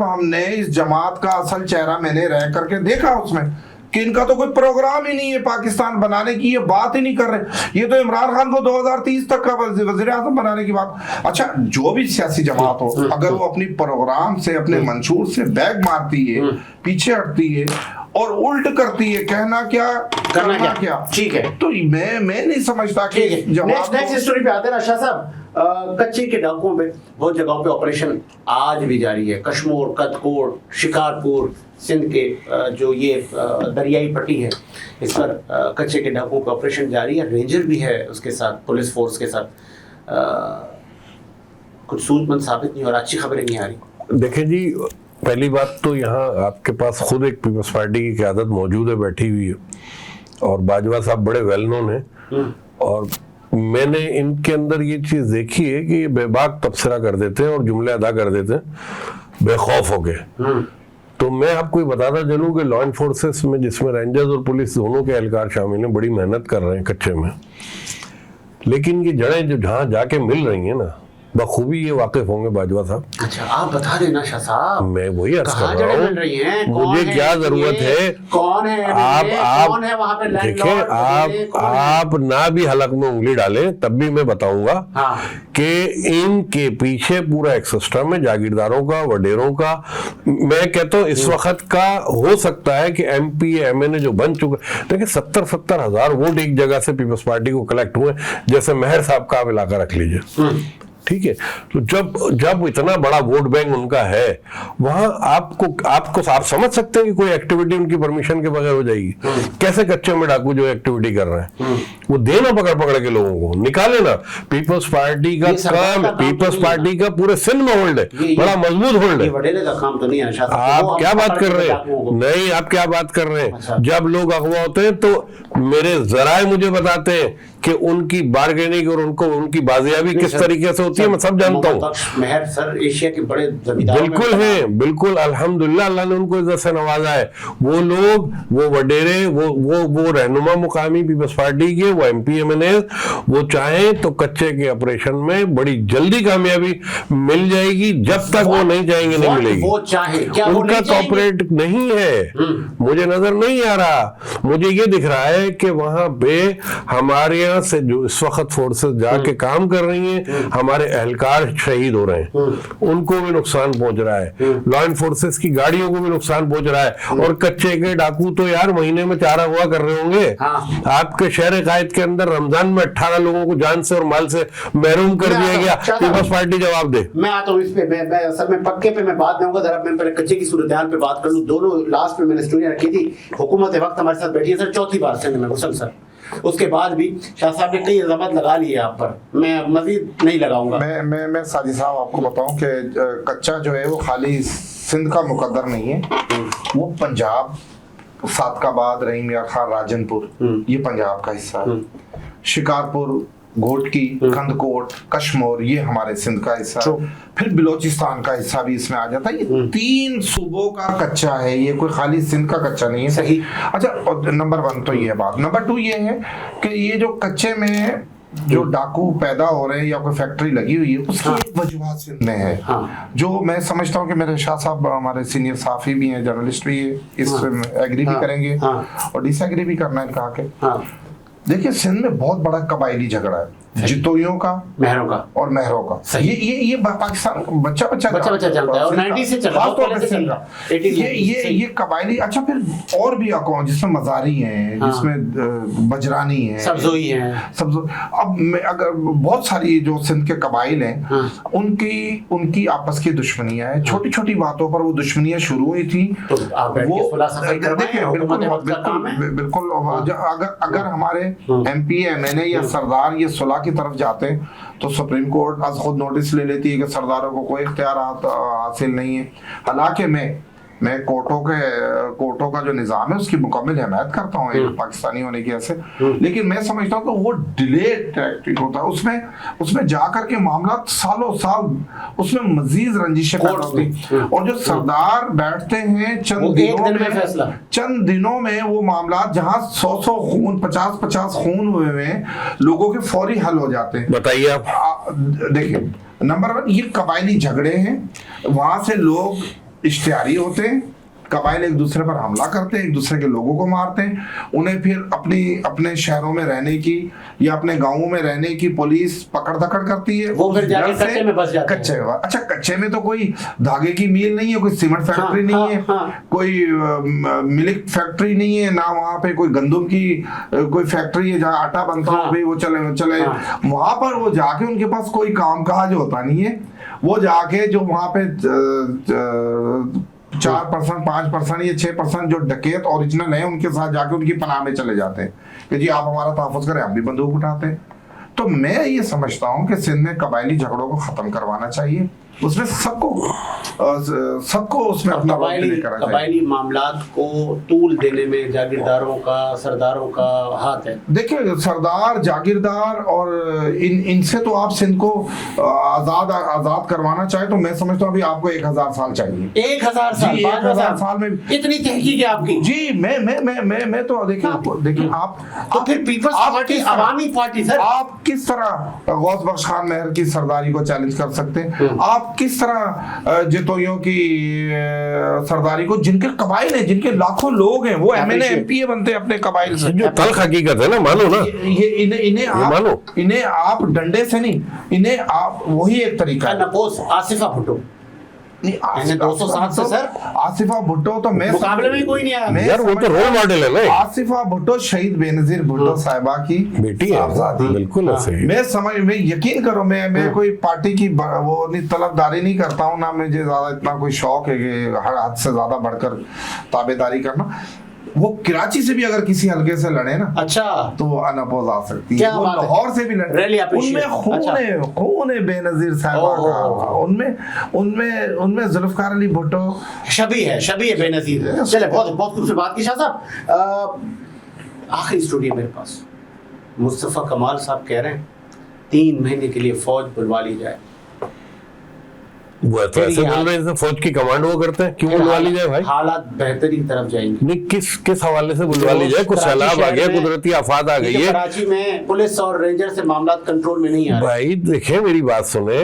हमने इस जमात का असल चेहरा मैंने रह करके देखा उसमें कि इनका तो कोई प्रोग्राम ही नहीं है पाकिस्तान बनाने की, ये बात ही नहीं कर रहे। ये तो इमरान खान को 2030 तक का वज़ीर आज़म बनाने की बात। अच्छा, जो भी सियासी जमात हो, अगर वो अपनी प्रोग्राम से, अपने मंशूर से बैग मारती है, पीछे हटती है और उल्ट करती है, कहना क्या करना क्या, ठीक है, तो मैं नहीं समझता कि नेक्स्ट स्टोरी पे आते हैं। शाह साहब, कच्चे के डाकुओं पे बहुत जगहों पे ऑपरेशन आज भी जारी है। कश्मीर, कदकोट, शिकारपुर, सिंध के जो ये दरियाई पट्टी है, इस पर कच्चे के डाकुओं का ऑपरेशन जारी है। रेंजर भी है उसके साथ, पुलिस फोर्स के साथ। कुछ सूझबूझ साबित नहीं हो रहा, अच्छी खबरें नहीं आ रही। देखें जी, पहली बात तो यहाँ आपके पास खुद एक पीपल्स पार्टी की क़यादत मौजूद है, बैठी हुई है, और बाजवा साहब बड़े वेल नोन है, और मैंने इनके अंदर ये चीज देखी है कि ये बेबाक तबसरा कर देते हैं और जुमले अदा कर देते हैं बेखौफ हो गए। तो मैं आपको ये बताता चलूं कि लॉ एनफोर्सेस में, जिसमें रेंजर्स और पुलिस दोनों के एहलकार शामिल हैं, बड़ी मेहनत कर रहे हैं कच्चे में, लेकिन ये जड़ें जो जहाँ जाके मिल रही हैं ना, बखूबी ये वाकिफ होंगे बाजवा साहब। अच्छा, आप बता देना शाह साहब, मैं वही अर्ज कर रहा हूँ, मुझे मुझे क्या जरूरत है, कौन है आप वहाँ पे देखिए, आप ना भी हलक में उंगली डालें तब भी मैं बताऊंगा कि इनके पीछे पूरा एक सिस्टम है, जागीरदारों का, वडेरों का। मैं कहता हूँ इस वक्त का हो सकता है कि MP MNA जो बन चुके, देखिए 70 हज़ार वोट एक जगह से पीपल्स पार्टी को कलेक्ट हुए, जैसे मेहर साहब का आप इलाका रख लीजिए, ठीक है। तो जब इतना बड़ा वोट बैंक उनका है, वहां आपको आप समझ सकते हैं कि कोई एक्टिविटी उनकी परमिशन के बगैर हो जाएगी। कैसे कच्चे में डाकू जो एक्टिविटी कर रहे हैं, वो देना पकड़ के लोगों को निकाले ना। पीपल्स पार्टी का काम, पीपल्स पार्टी का पूरे सिंध में होल्ड है, बड़ा मजबूत होल्ड है। काम तो नहीं है। आप क्या बात कर रहे हैं? नहीं, आप क्या बात कर रहे हैं? जब लोग अगवा होते हैं तो मेरे जराए मुझे बताते हैं कि उनकी बार्गेनिंग और उनकी बाजियाबी किस तरीके से होती है, मैं सब जानता हूँ। मेहर सर एशिया के बड़े बिल्कुल है, बिल्कुल, अल्हम्दुलिल्लाह अल्लाह ने उनको इज्जत से नवाजा है। वो लोग, वो वडेरे, वो रहनुमा मुकामी पीपल्स पार्टी के, वो MP MNA, वो चाहें तो कच्चे के ऑपरेशन में बड़ी जल्दी कामयाबी मिल जाएगी। जब तक वो नहीं जाएंगे नहीं मिलेगी। वो चाहे क्या उनका कॉपरेट नहीं है, मुझे नजर नहीं आ रहा। मुझे ये दिख रहा है कि वहां पे हमारे यहाँ से जो इस वक्त फोर्सेस जाके काम कर रही हैं, हमारे एहलकार शहीद हो रहे हैं, उनको भी नुकसान पहुंच रहा है, लॉ एनफोर्सेस की गाड़ियों को भी नुकसान पहुंच रहा है, और कच्चे के डाकू तो यार महीने में 4 अगवा कर रहे होंगे। आपके शहर कायद के अंदर रमजान में 18 लोगों को जान से और माल से महरूम कर दिया गया। पीपल्स पार्टी जवाब दे। मैं आता हूँ इस पे, मैं असल में पक्के पे मैं बात दूंगा, जरा मैं पहले कच्चे की सूरत हाल पे बात कर लूं। दोनों लास्ट में मैंने स्टोरी रखी थी, हुकूमत वक्त हमारे साथ बैठी है सर, चौथी बार सिंध में मुसल सर। उसके बाद भी शाह साहब ने कई इल्जामात लगा लिए आप पर, मैं मजीद नहीं लगाऊंगा। मैं साजिद साहब आपको बताऊं कि कच्चा जो है वो खाली सिंध का मुकद्दर नहीं है, वो पंजाब, सादकाबाद, रहीम यार खान, राजनपुर, ये पंजाब का हिस्सा है। शिकारपुर, घोटकी, कंदकोट, कश्मीर, ये हमारे सिंध का हिस्सा है। फिर बिलोचिस्तान का हिस्सा भी इसमें आ जाता है। ये 3 सूबों का कच्चा है, ये कोई खाली सिंध का कच्चा नहीं है। सही। अच्छा, नंबर 1 तो ये बात। नंबर 2 ये है कि ये जो कच्चे में जो डाकू पैदा हो रहे हैं या कोई फैक्ट्री लगी हुई है, उसकी एक वजूहत सिंध में है, जो मैं समझता हूँ कि मेरे शाह साहब हमारे सीनियर साफी भी हैं, जर्नलिस्ट भी है, इस एग्री भी करेंगे और डिसएग्री भी करना है कहा के। देखिए सिंध में बहुत बड़ा कबायली झगड़ा है, जितोइयों का, महरों का। ये पाकिस्तान बच्चा जानता है और 90 से चल रहा है ये कबायली। अच्छा फिर और भी अकाउंट जिसमें मजारी हैं, जिसमें बजरानी है, सब्जोई है, अब अगर बहुत सारी जो सिंध के कबाइल हैं उनकी आपस की दुश्मनियां हैं, छोटी छोटी बातों पर वो दुश्मनियां शुरू हुई थी। वो देखिए बिल्कुल अगर हमारे MP MNA या सरदार ये सुलह की तरफ जाते हैं तो सुप्रीम कोर्ट आज खुद नोटिस ले लेती है कि सरदारों को कोई इख्तियार हासिल नहीं है। हालांकि मैं कोर्टों का जो निज़ाम है उसकी मुकम्मल हिमायत करता हूँ एक पाकिस्तानी होने की ऐसे, लेकिन मैं समझता हूँ कि वो डिले टैक्टिक होता है, उसमें जाकर के मामला सालों साल उसमें मजीद रंजिशें पैदा होती, और जो सरदार बैठते हैं चंद दिनों में वो मामला जहाँ 100 खून 50 खून हुए हैं लोगों के फौरी हल हो जाते हैं। बताइए आप। देखिए नंबर 1 ये कबायली झगड़े हैं, वहां से लोग इश्तिहारी होते हैं, कबाइल एक दूसरे पर हमला करते हैं, एक दूसरे के लोगों को मारते हैं, उन्हें फिर अपने शहरों में रहने की या अपने गांवों में रहने की पुलिस पकड़ धकड़ करती है। वो फिर जाके कच्चे में बस जाते हैं। अच्छा कच्चे में तो कोई धागे की मिल नहीं है, कोई सीमेंट फैक्ट्री नहीं है, कोई मिल्क फैक्ट्री नहीं है, ना वहाँ पे कोई गंदम की कोई फैक्ट्री है जहाँ आटा बनता हो भाई वो चले वहां पर वो जाके उनके पास कोई कामकाज होता नहीं है। वो जाके जो वहां पे 4%, 5% या 6% जो डकैत ओरिजिनल है उनके साथ जाके उनकी पनाह में चले जाते हैं कि जी आप हमारा तहफ़्फ़ुज़ करें, हम भी बंदूक उठाते हैं। तो मैं ये समझता हूँ कि सिंध में कबायली झगड़ों को खत्म करवाना चाहिए, उसमें सबको उसमें अपना कबायली मामलात को तूल देने में जागीरदारों का, सरदारों का हाथ है। देखिए सरदार जागीरदार और इनसे तो आप सिंध को आजाद करवाना चाहे तो मैं समझता हूँ अभी आपको 1000 साल चाहिए। 1000 साल में इतनी तहकीक है आपकी? जी मैं तो देखिए आप तो फिर पीपल्स पार्टी अवामी पार्टी सर, आप किस तरह गौस बख्श खान मेहर की सरदारी को चैलेंज कर सकते हैं? आप किस तरह जितोइयों की सरदारी को, जिनके कबाइल है, जिनके लाखों लोग हैं, वो MNA MPA बनते हैं अपने कबाइल से, जो तल्ख हकीकत है ना, मानो ना ये इन्हें आप डंडे से नहीं, इन्हें आप वही एक तरीका है। आसिफा भुट्टो 207 से सर, आसिफा भुट्टो तो मैं मुकाबले में कोई नहीं आया यार, वो तो रोल मॉडल है ना। आसिफा भुट्टो शहीद बेनजीर भुट्टो साहिबा की बेटी है, बिल्कुल ऐसे ही। मैं यकीन करो मैं कोई पार्टी की वो नहीं तलबदारी नहीं करता हूँ, ना मुझे ज्यादा इतना कोई शौक है कि हर हद से ज्यादा बढ़कर ताबेदारी करना। वो कराची से भी अगर किसी हल्के से लड़े ना, अच्छा, तो वो अनअपोज आ सकती है। वो लाहौर से भी लड़े, उनमें खून है बेनजीर साहिबा का, उनमें जुल्फकार अली भुट्टो शबी है बेनजीर। चले बहुत खूबसूरत बात की शाह साहब। आखिरी स्टूडियो मेरे पास मुस्तफ़ा कमाल साहब कह रहे हैं 3 महीने के लिए फौज बुलवा ली जाए। वो तो ऐसे बोल रहे हैं फौज की कमांड वो करते हैं, क्यों बुलवा ली जाए भाई? हालात बेहतरी की तरफ जाएंगे। नहीं, किस हवाले से बुलवा ली जाए? कुछ सैलाब आ गया, कुदरती आफत आ गई है कराची में, पुलिस और रेंजर से मामला कंट्रोल में नहीं आ रहे। भाई देखिए मेरी बात सुने,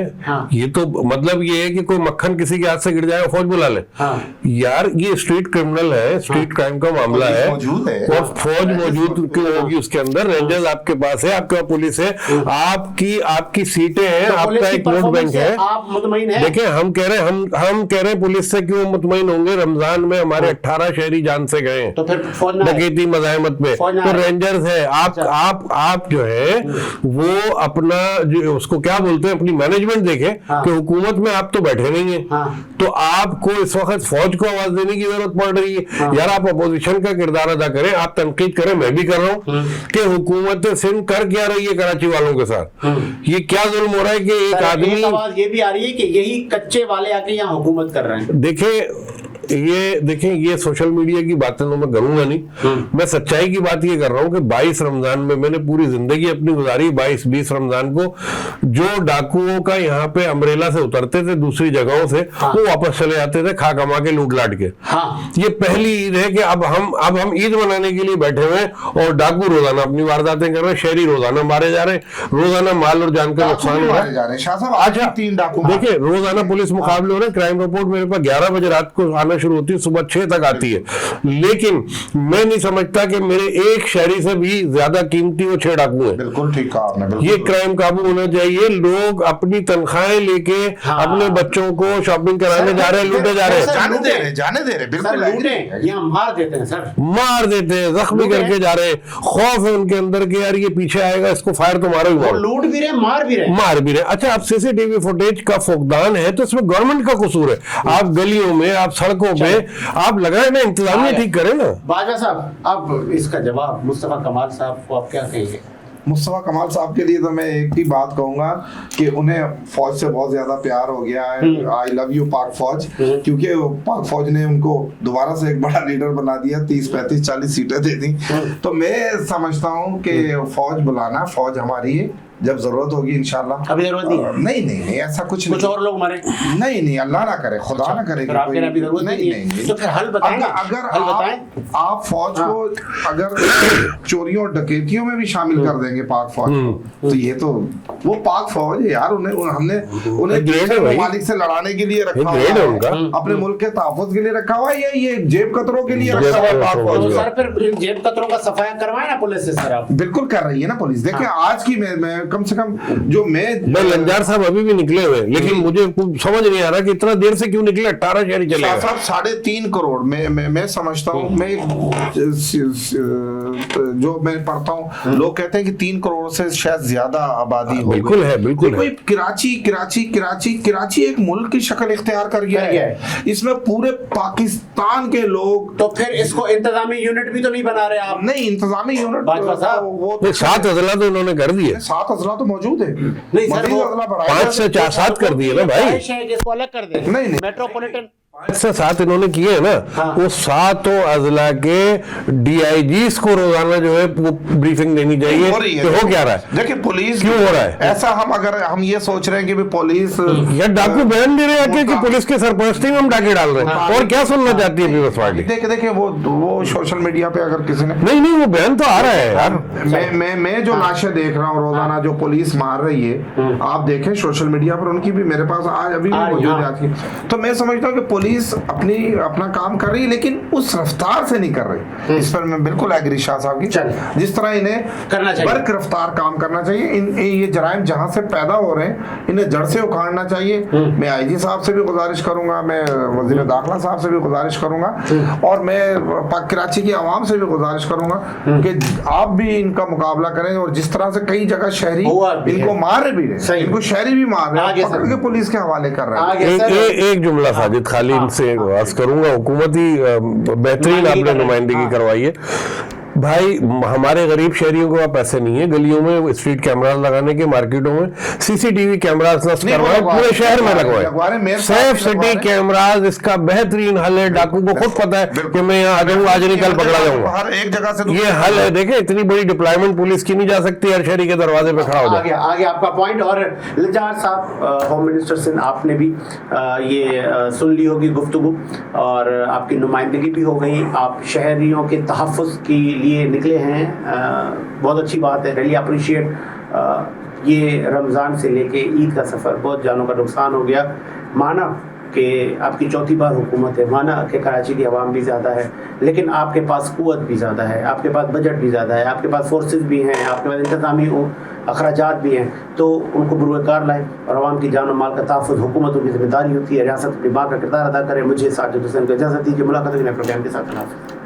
ये तो मतलब ये है कि कोई मक्खन किसी के हाथ से गिर जाए फौज बुला ले। यार ये स्ट्रीट क्रिमिनल है, स्ट्रीट क्राइम का मामला है और फौज मौजूद क्यों होगी उसके अंदर? रेंजर्स आपके पास है, आपके पास पुलिस है, आपकी सीटें हैं, आपका एक वोट बैंक है, आप मुतमईन हैं? देखिए हम कह रहे हैं पुलिस से क्यों मुतमईन होंगे? रमजान में हमारे 18 शहरी जान से गए, तो फिर डकैती मज़ाहमत में, तो रेंजर्स है। आप जो है वो अपना जो उसको क्या बोलते हैं, अपनी मैनेजमेंट देखें कि हुकूमत में आप तो बैठे नहीं है, तो आपको इस वक्त फौज को आवाज देने की जरूरत पड़ रही है। यार आप अपोजिशन का किरदार अदा करें, आप तनकीद करें, मैं भी कर रहा हूँ कि हुकूमत सिंध कर क्या रही है कराची वालों के साथ। ये क्या जुल्म हो रहा है कि एक आदमी, आवाज ये भी आ रही है कि यही कच्चे वाले आके यहाँ हुकूमत कर रहे हैं। देखिए ये देखें, ये सोशल मीडिया की बातें तो मैं करूंगा नहीं, मैं सच्चाई की बात ये कर रहा हूँ कि 22 रमजान में मैंने पूरी जिंदगी अपनी गुजारी, 22-20 रमजान को जो डाकुओं का यहाँ पे अम्ब्रेला से उतरते थे दूसरी जगहों से, वो वापस चले जाते थे खा कमा के, लूट लाट के। ये पहली ईद है कि अब हम ईद मनाने के लिए बैठे हुए हैं और डाकू रोजाना अपनी वारदातें कर रहे हैं, शहरी रोजाना मारे जा रहे हैं, रोजाना माल और जान का नुकसान हो रहा है। शाह साहब आज 3 डाकू देखिए, रोजाना पुलिस मुकाबले हो रहे हैं। क्राइम रिपोर्ट मेरे पास 11 बजे रात को आना शुरू होती है, सुबह 6 तक आती है, लेकिन मैं नहीं समझता कि मेरे एक शहरी से भी ज्यादा कीमती वो 6 डाकू है। बिल्कुल ठीक कहा आपने। ये क्राइम काबू होना चाहिए। लोग अपनी तनख्वाहें लेके अपने बच्चों को शॉपिंग कराने जा रहे हैं, लूटे जा रहे हैं, जाने दे रहे बिल्कुल यहाँ मार देते हैं सर, मार देते हैं, जख्मी करके जा रहे हैं। खौफ है उनके अंदर कि यार ये पीछे आएगा, इसको फायर तो मारो ही मारो। लूट भी रहे, मार भी रहे। अच्छा, अब सीसीटीवी फुटेज का फुकदान है तो इसमें गवर्नमेंट का कसूर है। आप गलियों में, आप सड़कों पे आप लगाए ना, इंतजामिया ठीक करें ना। बाजवा साहब, अब इसका जवाब मुस्तफा कमाल साहब को आप क्या कहेंगे? मुस्तफा कमाल साहब के लिए तो मैं एक ही बात कहूंगा कि उन्हें फौज से बहुत ज्यादा प्यार हो गया है। आई लव यू पाक फौज, क्योंकि पाक फौज ने उनको दोबारा से एक बड़ा लीडर बना दिया, 30, 35, 40 सीटें दे दी। तो मैं समझता हूं कि फौज बुलाना, फौज हमारी है, जब जरूरत होगी इंशाल्लाह। अभी जरूरत नहीं? नहीं, ऐसा कुछ और लोग मरे? नहीं, अल्लाह ना करे, खुदा ना करे। नहीं, तो फिर हल बताएंगे। अगर आप फौज को अगर चोरियों और डकैतियों में भी शामिल कर देंगे पाक फौज को, तो ये तो वो पाक फौज है यार, हमने उन्हें मालिक से लड़ाने के लिए रखा हुआ है, अपने मुल्क के तहफ़्फ़ुज़ के लिए रखा हुआ है, ये जेब कतरों के लिए रखा हुआ है पाक फौज। सर फिर जेब कतरों का सफाया करवाए ना पुलिस से सर। आप बिल्कुल कर रही है ना पुलिस। देखिए आज की मैं कम से कम जो मैं लंजार साहब अभी भी निकले हुए, लेकिन मुझे समझ नहीं आ रहा कि इतना देर से क्यों निकले। 18 शहरी चले गए साहब, 3.5 करोड़ मैं समझता हूँ, मैं जो मैं पढ़ता हूँ, लोग कहते हैं कि 3 करोड़ से शायद ज्यादा आबादी हो। बिल्कुल है, बिल्कुल है। कराची एक मुल्क की शक्ल इख्तियार कर गया है। इसमें पूरे पाकिस्तान के लोग, तो फिर इसको इंतजामी यूनिट भी तो नहीं बना रहे आप? नहीं, इंतजामी यूनिट वो 7 अजला तो उन्होंने कर दिए, 7 अजला तो मौजूद है। नहीं सर, 5 से 7 कर दिए ना भाई। इसको अलग कर दे। नहीं, मेट्रोपॉलिटन 5 से 7 इन्होंने किए है ना। वो 7 अजला के DIGs को रोजाना जो है वो ब्रीफिंग देनी चाहिए कि हो क्या रहा है। देखिए पुलिस क्यों हो रहा है ऐसा। अगर हम ये सोच रहे हैं कि पुलिस या डाकू बयान दे रहे हैं कि पुलिस के सरपरस्ती में हम डाके डाल रहे हैं, और क्या सुनना चाहती है पीपल्स पार्टी? देखिए वो सोशल मीडिया पे अगर किसी ने नहीं वो बयान तो आ रहा है यार। मैं जो लाशें देख रहा हूँ रोजाना जो पुलिस मार रही है, आप देखें सोशल मीडिया पर, उनकी भी मेरे पास आज अभी भी मौजूद है आज की। तो मैं समझता हूँ कि पुलिस अपना काम कर रही है, लेकिन उस रफ्तार से नहीं कर रही। इस पर मैं बिल्कुल एग्री शाह साहब की, जिस तरह इन्हें करना चाहिए, बर्क रफ्तार काम करना चाहिए। ये जराइम जहां से पैदा हो रहे हैं, इन्हें जड़ से उखाड़ना चाहिए। मैं IG साहब से भी गुजारिश करूंगा, मैं वजीर दाखिला साहब से भी गुजारिश करूंगा, और मैं कराची की आवाम से भी गुजारिश करूंगा कि आप भी इनका मुकाबला करें। और जिस तरह से कई जगह शहरी इनको मार भी रहे, इनको शहरी भी मार रहे हैं, पकड़ के पुलिस के हवाले कर रहे हैं। एक जुमला साजिद खाली इनसे बात करूंगा, हुकूमती बेहतरीन आपने नुमाइंदगी करवाई है भाई। हमारे गरीब शहरियों को पैसे नहीं है गलियों में स्ट्रीट कैमरा लगाने के, मार्केटों में CCTV कैमरास नस्ब करवाए, पूरे शहर में लगवाए, सेफ सिटी कैमरास। इसका बेहतरीन हल है। डाकू को खुद पता है कि मैं यहाँ आ जाऊंगा, आज नहीं कल पकड़ा जाऊंगा, हर एक जगह से ये हल है। देखे इतनी बड़ी डिप्लॉयमेंट पुलिस की नहीं जा सकती, हर शहरी के दरवाजे पे खड़ा हो जाए। आगे आपका पॉइंट। और लंजार साहब, होम मिनिस्टर सिंध, आपने भी ये सुन ली होगी गुफ्तगू, और आपकी नुमाइंदगी भी हो गई। आप शहरियों के तहफ़्फ़ुज़ की लिए निकले हैं, बहुत अच्छी बात है, रियली अप्रिशिएट। ये रमज़ान से लेके ईद का सफ़र, बहुत जानों का नुकसान हो गया। माना कि आपकी 4थी बार हुकूमत है, माना कि कराची की आवाम भी ज़्यादा है, लेकिन आपके पास क़ुव्वत भी ज़्यादा है, आपके पास बजट भी ज़्यादा है, आपके पास फोर्सेस भी हैं, आपके पास इंतज़ामी अखराजात भी हैं। तो उनको बुरुएकार लाएँ और आवाम की जान और माल का तहफ़्फ़ुज़ हुकूमतों की जिम्मेदारी होती है। रियासत अपनी बात का किरदार अदा करें। मुझे साजिद हुसैन को इजाज़त दीजिए। मुलाकात होगी नए प्रोग्राम के साथ।